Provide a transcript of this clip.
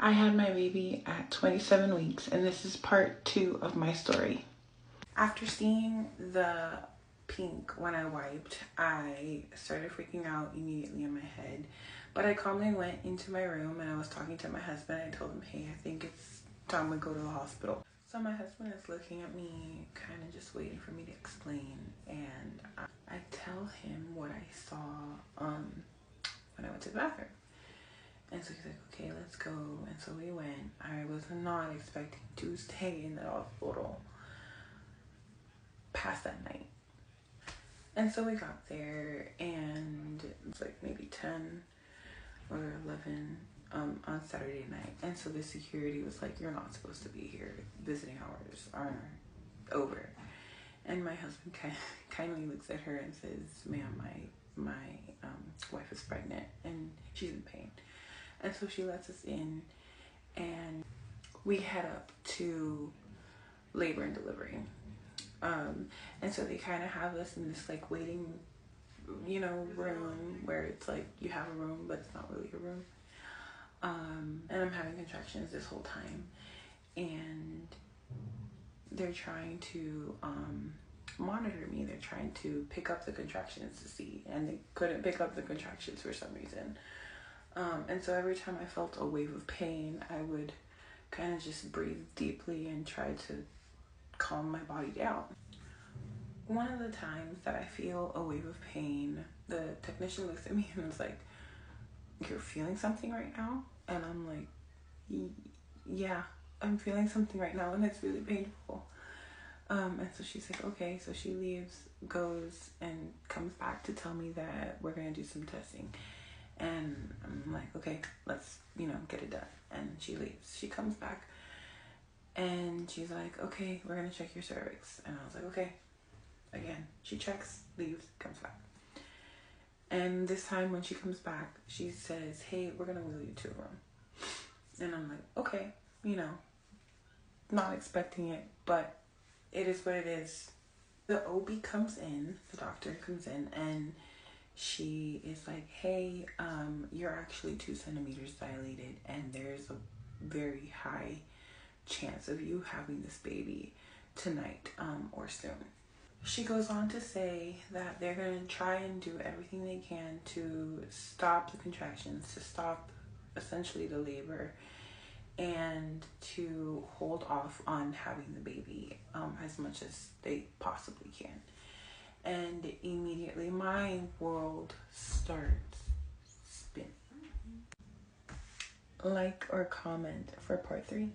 I had my baby at 27 weeks, and this is part 2 of my story. After seeing the pink when I wiped, I started freaking out immediately in my head. But I calmly went into my room and I was talking to my husband. I told him, hey, I think it's time we go to the hospital. So my husband is looking at me, kind of just waiting for me to explain. And I tell him what I saw when I went to the bathroom. And so he's like, okay, let's go. And so we went. I was not expecting to stay in the hospital past that night. And so we got there, and it's like maybe 10 or 11 on Saturday night. And so the security was like, you're not supposed to be here. Visiting hours are over. And my husband kindly looks at her and says, ma'am, my wife is pregnant and she's in pain. And so she lets us in, and we head up to labor and delivery. And so they kind of have us in this like waiting, room where it's like you have a room, but it's not really a room. And I'm having contractions this whole time, and they're trying to monitor me. They're trying to pick up the contractions to see, and they couldn't pick up the contractions for some reason. And so every time I felt a wave of pain, I would kind of just breathe deeply and try to calm my body down. One of the times that I feel a wave of pain, the technician looks at me and is like, you're feeling something right now? And I'm like, yeah, I'm feeling something right now, and it's really painful. And so she's like, okay. So she leaves, goes, and comes back to tell me that we're going to do some testing. And I'm like, okay, let's, get it done. And she leaves. She comes back, and she's like, okay, we're going to check your cervix. And I was like, okay. Again, she checks, leaves, comes back. And this time when she comes back, she says, hey, we're going to wheel you to a room. And I'm like, okay, not expecting it, but it is what it is. The OB comes in, the doctor comes in, and she is like, hey, you're actually 2 centimeters dilated, and there's a very high chance of you having this baby tonight or soon. She goes on to say that they're going to try and do everything they can to stop the contractions, to stop essentially the labor, and to hold off on having the baby as much as they possibly can. And immediately my world starts spinning. Like or comment for part 3.